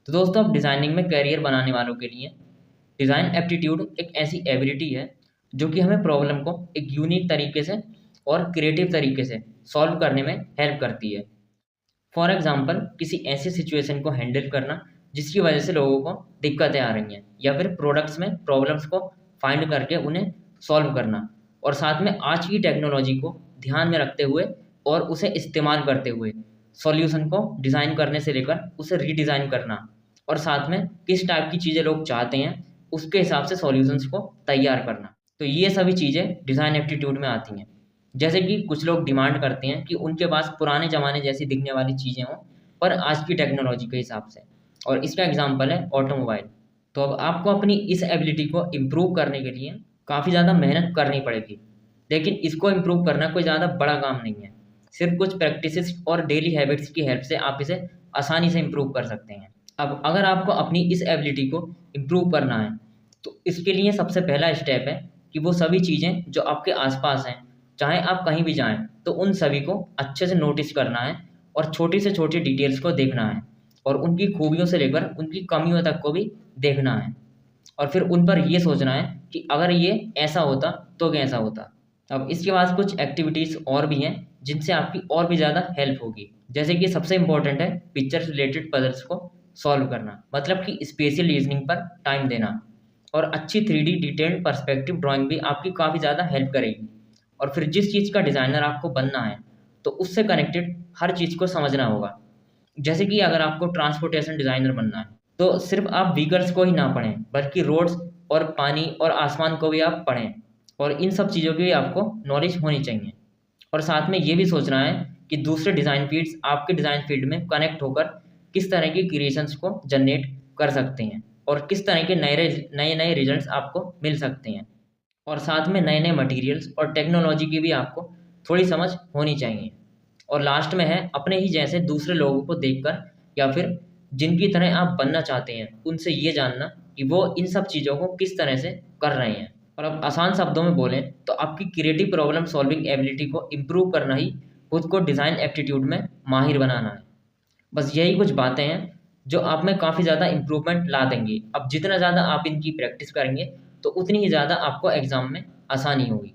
तो दोस्तों, अब डिज़ाइनिंग में करियर बनाने वालों के लिए डिज़ाइन एप्टीट्यूड एक ऐसी एबिलिटी है जो कि हमें प्रॉब्लम को एक यूनिक तरीके से और क्रिएटिव तरीके से सॉल्व करने में हेल्प करती है। फॉर एग्जांपल, किसी ऐसी सिचुएशन को हैंडल करना जिसकी वजह से लोगों को दिक्कतें आ रही हैं, या फिर प्रोडक्ट्स में प्रॉब्लम्स को फाइंड करके उन्हें सॉल्व करना, और साथ में आज की टेक्नोलॉजी को ध्यान में रखते हुए और उसे इस्तेमाल करते हुए सॉल्यूशन को डिज़ाइन करने से लेकर उसे रीडिज़ाइन करना, और साथ में किस टाइप की चीज़ें लोग चाहते हैं उसके हिसाब से सॉल्यूशंस को तैयार करना। तो ये सभी चीज़ें डिज़ाइन एप्टीट्यूड में आती हैं। जैसे कि कुछ लोग डिमांड करते हैं कि उनके पास पुराने ज़माने जैसी दिखने वाली चीज़ें हों, पर आज की टेक्नोलॉजी के हिसाब से, और इसका एग्जांपल है ऑटोमोबाइल। तो अब आपको अपनी इस एबिलिटी को इम्प्रूव करने के लिए काफ़ी ज़्यादा मेहनत करनी पड़ेगी, लेकिन इसको इम्प्रूव करना कोई ज़्यादा बड़ा काम नहीं है। सिर्फ कुछ प्रैक्टिसेस और डेली हैबिट्स की हेल्प से आप इसे आसानी से इम्प्रूव कर सकते हैं। अब अगर आपको अपनी इस एबिलिटी को इम्प्रूव करना है, तो इसके लिए सबसे पहला स्टेप है कि वो सभी चीज़ें जो आपके आसपास हैं, चाहे आप कहीं भी जाएँ, तो उन सभी को अच्छे से नोटिस करना है और छोटी से छोटी डिटेल्स को देखना है, और उनकी खूबियों से लेकर उनकी कमियों तक को भी देखना है, और फिर उन पर ये सोचना है कि अगर ये ऐसा होता तो कैसा होता। अब इसके बाद कुछ एक्टिविटीज़ और भी हैं जिनसे आपकी और भी ज़्यादा हेल्प होगी। जैसे कि सबसे इम्पोर्टेंट है पिक्चर रिलेटेड पजल्स को सॉल्व करना, मतलब कि स्पेशल रीजनिंग पर टाइम देना, और अच्छी 3D डिटेल्ड पर्सपेक्टिव ड्राइंग भी आपकी काफ़ी ज़्यादा हेल्प करेगी। और फिर जिस चीज़ का डिज़ाइनर आपको बनना है, तो उससे कनेक्टेड हर चीज़ को समझना होगा। जैसे कि अगर आपको ट्रांसपोर्टेशन डिज़ाइनर बनना है, तो सिर्फ आप व्हीकल्स को ही ना पढ़ें, बल्कि रोड्स और पानी और आसमान को भी आप पढ़ें, और इन सब चीज़ों की भी आपको नॉलेज होनी चाहिए। और साथ में ये भी सोचना है कि दूसरे डिज़ाइन फील्ड्स आपके डिज़ाइन फील्ड में कनेक्ट होकर किस तरह की क्रिएशंस को जनरेट कर सकते हैं, और किस तरह के नए नए रिजल्ट्स आपको मिल सकते हैं। और साथ में नए नए मटेरियल्स और टेक्नोलॉजी की भी आपको थोड़ी समझ होनी चाहिए। और लास्ट में है अपने ही जैसे दूसरे लोगों को देखकर, या फिर जिनकी तरह आप बनना चाहते हैं, उनसे ये जानना कि वो इन सब चीज़ों को किस तरह से कर रहे हैं। और अब आसान शब्दों में बोलें तो आपकी क्रिएटिव प्रॉब्लम सॉल्विंग एबिलिटी को इम्प्रूव करना ही खुद को डिज़ाइन एप्टीट्यूड में माहिर बनाना है। बस यही कुछ बातें हैं जो आप में काफ़ी ज़्यादा इम्प्रूवमेंट ला देंगी। अब जितना ज़्यादा आप इनकी प्रैक्टिस करेंगे, तो उतनी ही ज़्यादा आपको एग्ज़ाम में आसानी होगी।